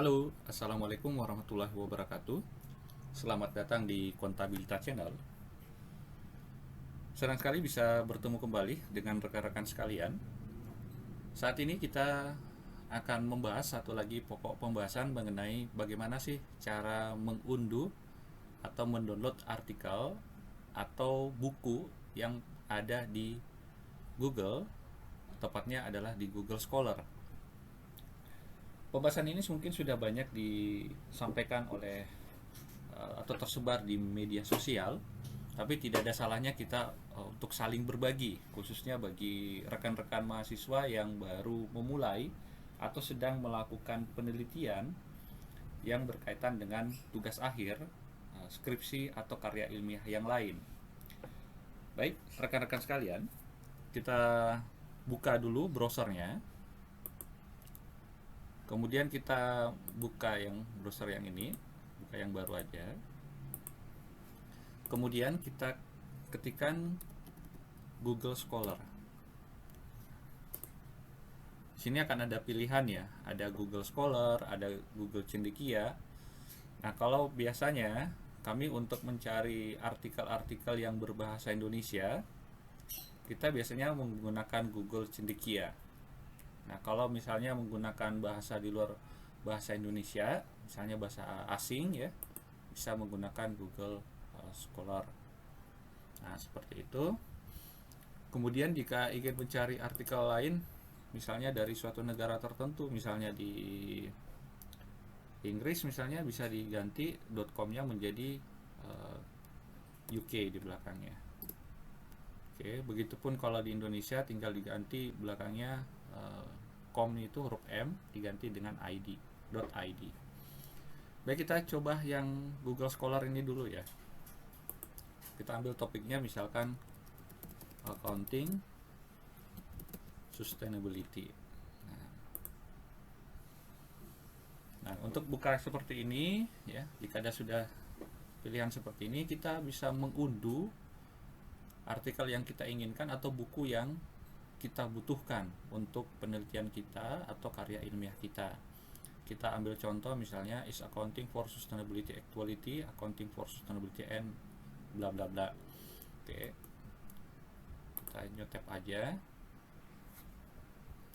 Halo, Assalamualaikum warahmatullahi wabarakatuh. Selamat datang di Kontabilitas Channel. Senang sekali bisa bertemu kembali dengan rekan-rekan sekalian. Saat ini kita akan membahas satu lagi pokok pembahasan mengenai bagaimana sih cara mengunduh atau mendownload artikel atau buku yang ada di Google, tepatnya adalah di Google Scholar. Pembahasan ini mungkin sudah banyak disampaikan oleh atau tersebar di media sosial, tapi tidak ada salahnya kita untuk saling berbagi, khususnya bagi rekan-rekan mahasiswa yang baru memulai atau sedang melakukan penelitian yang berkaitan dengan tugas akhir, skripsi atau karya ilmiah yang lain. Baik, rekan-rekan sekalian, kita buka dulu browsernya. Kemudian kita buka yang browser yang ini, buka yang baru aja. Kemudian kita ketikkan Google Scholar. Sini akan ada pilihan ya, ada Google Scholar, ada Google Cendekia. Nah, kalau biasanya kami untuk mencari artikel-artikel yang berbahasa Indonesia, kita biasanya menggunakan Google Cendekia. Nah, kalau misalnya menggunakan bahasa di luar bahasa Indonesia, misalnya bahasa asing ya, bisa menggunakan Google Scholar. Nah, seperti itu. Kemudian jika ingin mencari artikel lain, misalnya dari suatu negara tertentu, misalnya di Inggris misalnya, bisa diganti .com-nya menjadi UK di belakangnya. Oke, begitupun kalau di Indonesia tinggal diganti belakangnya com itu huruf M diganti dengan .id. Baik, kita coba yang Google Scholar ini dulu ya. Kita ambil topiknya misalkan accounting sustainability. Nah, untuk buka seperti ini ya, jika ada sudah pilihan seperti ini, kita bisa mengunduh artikel yang kita inginkan atau buku yang kita butuhkan untuk penelitian kita atau karya ilmiah kita. Kita ambil contoh misalnya is accounting for sustainability actuality, accounting for sustainability and bla bla bla. Oke. Kita nyetep aja.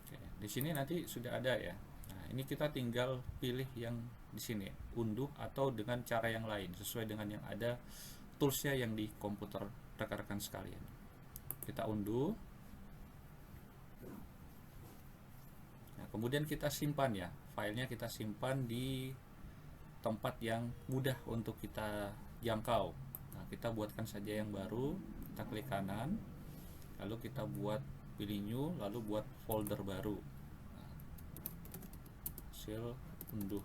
Oke, di sini nanti sudah ada ya. Nah, ini kita tinggal pilih yang di sini, unduh atau dengan cara yang lain sesuai dengan yang ada toolsnya yang di komputer rekan-rekan sekalian. Kita unduh. Nah, kemudian kita simpan ya, filenya kita simpan di tempat yang mudah untuk kita jangkau. Nah, kita buatkan saja yang baru, kita klik kanan, lalu kita buat pilih new, lalu buat folder baru. Nah, hasil unduh.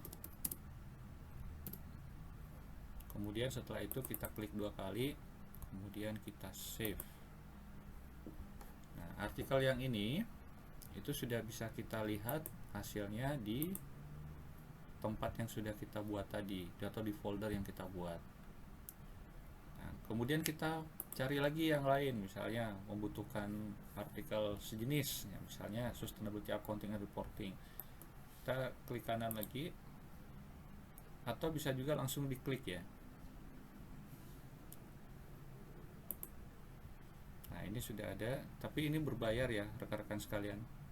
Kemudian setelah itu kita klik 2 kali, kemudian kita save. Nah, artikel yang ini itu sudah bisa kita lihat hasilnya di tempat yang sudah kita buat tadi atau di folder yang kita buat. Nah, kemudian kita cari lagi yang lain, misalnya membutuhkan artikel sejenis ya, misalnya sustainability accounting and reporting. Kita klik kanan lagi, atau bisa juga langsung diklik ya. Nah, ini sudah ada, tapi ini berbayar ya rekan-rekan sekalian.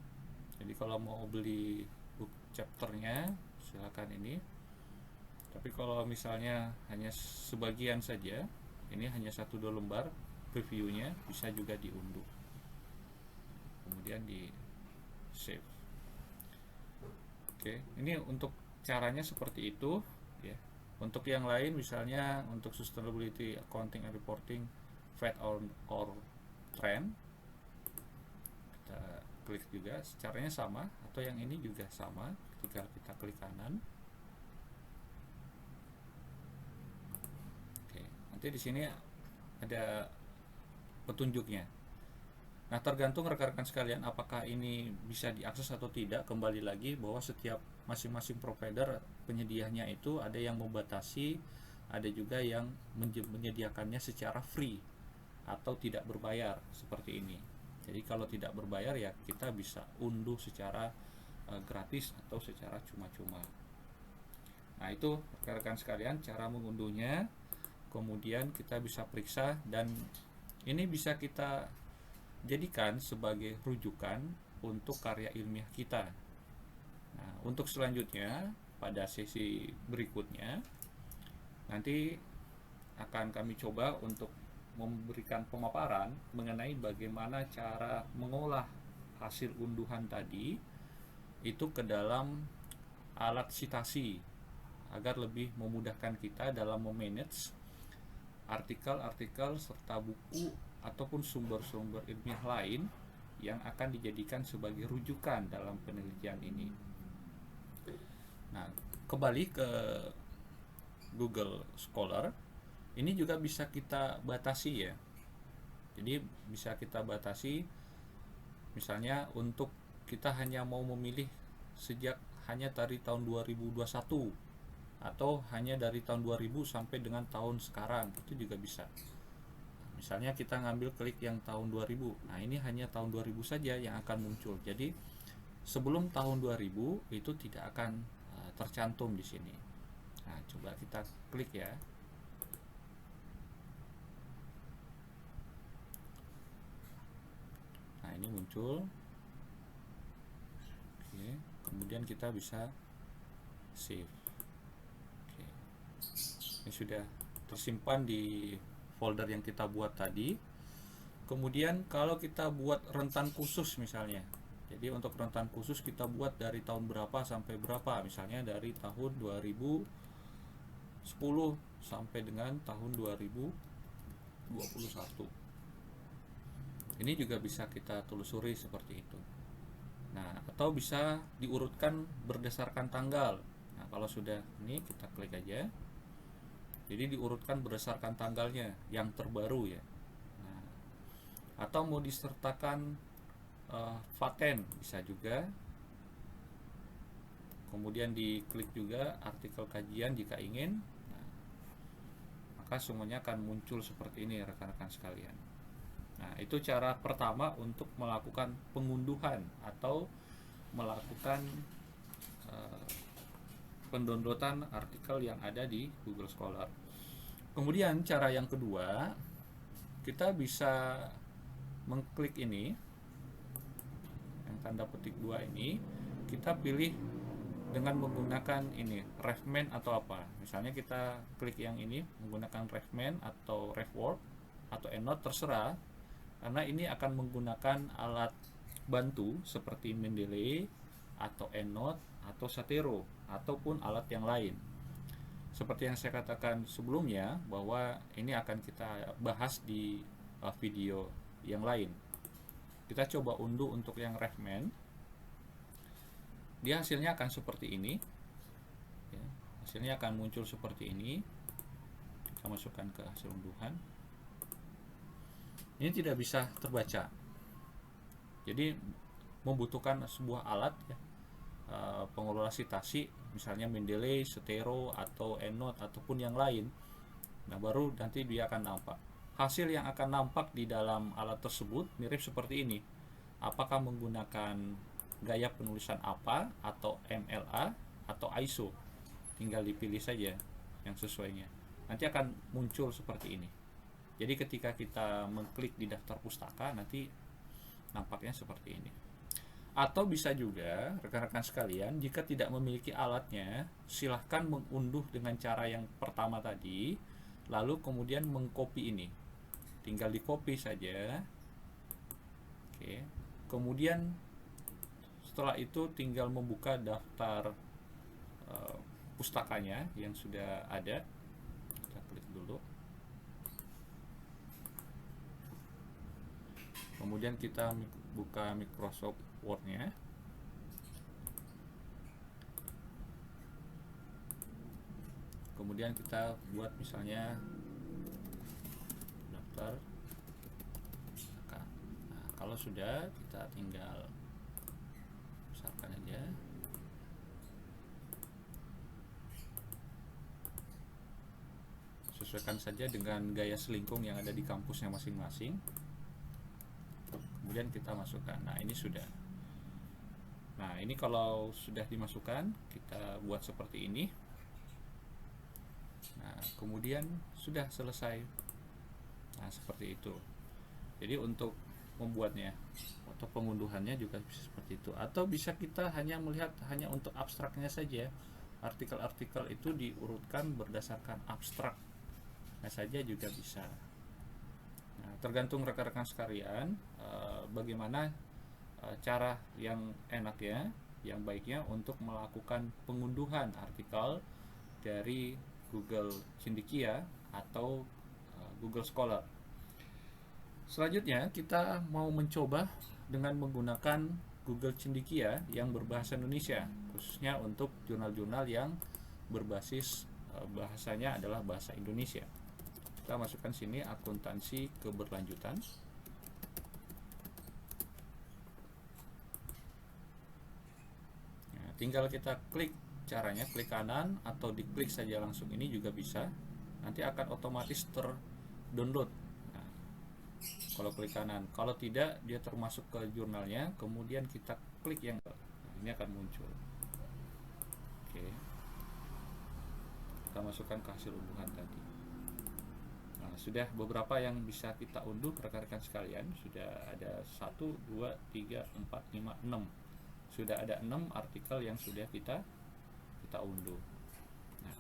Jadi kalau mau beli book chapternya silakan ini. Tapi kalau misalnya hanya sebagian saja, ini hanya 1-2 lembar previewnya, bisa juga diunduh. Kemudian di save. Oke, ini untuk caranya seperti itu ya. Untuk yang lain misalnya untuk sustainability accounting and reporting fad or trend, kita klik juga, caranya sama, atau yang ini juga sama, tinggal kita klik kanan. Oke, nanti di sini ada petunjuknya. Nah, tergantung rekan-rekan sekalian apakah ini bisa diakses atau tidak. Kembali lagi bahwa setiap masing-masing provider penyedianya itu ada yang membatasi, ada juga yang menyediakannya secara free atau tidak berbayar seperti ini. Jadi kalau tidak berbayar ya kita bisa unduh secara gratis atau secara cuma-cuma. Nah, itu rekan-rekan sekalian cara mengunduhnya. Kemudian kita bisa periksa, dan ini bisa kita jadikan sebagai rujukan untuk karya ilmiah kita. Nah, untuk selanjutnya pada sesi berikutnya nanti akan kami coba untuk memberikan pemaparan mengenai bagaimana cara mengolah hasil unduhan tadi itu ke dalam alat sitasi agar lebih memudahkan kita dalam memanage artikel-artikel serta buku ataupun sumber-sumber ilmiah lain yang akan dijadikan sebagai rujukan dalam penelitian ini. Nah, kembali ke Google Scholar, ini juga bisa kita batasi ya. Jadi bisa kita batasi, misalnya untuk kita hanya mau memilih sejak hanya dari tahun 2021 atau hanya dari tahun 2000 sampai dengan tahun sekarang, itu juga bisa. Misalnya kita ngambil klik yang tahun 2000, nah ini hanya tahun 2000 saja yang akan muncul. Jadi sebelum tahun 2000 itu tidak akan tercantum di sini. Nah, coba kita klik ya. Nah, ini muncul. Oke, kemudian kita bisa save. Oke. Ini sudah tersimpan di folder yang kita buat tadi. Kemudian kalau kita buat rentan khusus misalnya, jadi untuk rentan khusus kita buat dari tahun berapa sampai berapa, misalnya dari tahun 2010 sampai dengan tahun 2021. Ini juga bisa kita telusuri seperti itu. Nah, atau bisa diurutkan berdasarkan tanggal. Nah, kalau sudah ini kita klik aja. Jadi diurutkan berdasarkan tanggalnya yang terbaru ya. Nah, atau mau disertakan paten bisa juga. Kemudian diklik juga artikel kajian jika ingin. Nah, maka semuanya akan muncul seperti ini rekan-rekan sekalian. Nah, itu cara pertama untuk melakukan pengunduhan atau melakukan pendownloadan artikel yang ada di Google Scholar. Kemudian cara yang kedua, kita bisa mengklik ini, yang tanda petik 2 ini, kita pilih dengan menggunakan ini, Refman atau apa. Misalnya kita klik yang ini menggunakan Refman atau Refwork atau EndNote, terserah, karena ini akan menggunakan alat bantu seperti Mendeley atau EndNote atau Zotero ataupun alat yang lain. Seperti yang saya katakan sebelumnya, bahwa ini akan kita bahas di video yang lain. Kita coba unduh untuk yang Refman. Dia hasilnya akan seperti ini ya, hasilnya akan muncul seperti ini. Kita masukkan ke hasil unduhan. Ini tidak bisa terbaca, jadi membutuhkan sebuah alat ya, pengelola sitasi, misalnya Mendeley, Zotero atau EndNote ataupun yang lain. Nah, baru nanti dia akan nampak. Hasil yang akan nampak di dalam alat tersebut mirip seperti ini. Apakah menggunakan gaya penulisan apa, atau MLA atau ISO, tinggal dipilih saja yang sesuainya. Nanti akan muncul seperti ini. Jadi ketika kita mengklik di daftar pustaka, nanti nampaknya seperti ini. Atau bisa juga rekan-rekan sekalian, jika tidak memiliki alatnya, silahkan mengunduh dengan cara yang pertama tadi, lalu kemudian mengcopy ini. Tinggal di copy saja. Oke. Kemudian setelah itu tinggal membuka daftar pustakanya yang sudah ada. Kita klik dulu. Kemudian kita buka Microsoft Word-nya. Kemudian kita buat misalnya daftar. Nah, kalau sudah, kita tinggal besarkan aja. Sesuaikan saja dengan gaya selingkung yang ada di kampusnya masing-masing. Kemudian kita masukkan. Nah, ini sudah. Nah, ini kalau sudah dimasukkan, kita buat seperti ini. Nah, kemudian sudah selesai. Nah, seperti itu. Jadi untuk membuatnya atau pengunduhannya juga bisa seperti itu, atau bisa kita hanya melihat hanya untuk abstraknya saja. Artikel-artikel itu diurutkan berdasarkan abstraknya saja juga bisa. Nah, tergantung rekan-rekan sekalian bagaimana cara yang enaknya, yang baiknya untuk melakukan pengunduhan artikel dari Google Cendekia atau Google Scholar. Selanjutnya kita mau mencoba dengan menggunakan Google Cendekia yang berbahasa Indonesia, khususnya untuk jurnal-jurnal yang berbasis bahasanya adalah bahasa Indonesia. Kita masukkan sini akuntansi keberlanjutan. Nah, tinggal kita klik caranya, klik kanan atau diklik saja langsung, ini juga bisa. Nanti akan otomatis terdownload. Nah, kalau klik kanan, kalau tidak dia termasuk ke jurnalnya, kemudian kita klik yang ini akan muncul. Oke, kita masukkan ke hasil unduhan tadi. Nah, sudah beberapa yang bisa kita unduh rekan-rekan sekalian. Sudah ada 1, 2, 3, 4, 5, 6. Sudah ada 6 artikel yang sudah kita unduh. Nah,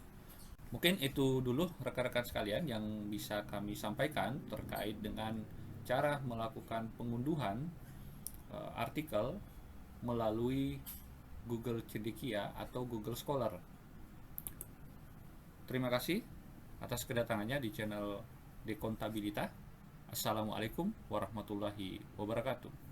mungkin itu dulu rekan-rekan sekalian yang bisa kami sampaikan terkait dengan cara melakukan pengunduhan artikel melalui Google Cendekia atau Google Scholar. Terima kasih atas kedatangannya di channel Dekontabilitas. Assalamualaikum warahmatullahi wabarakatuh.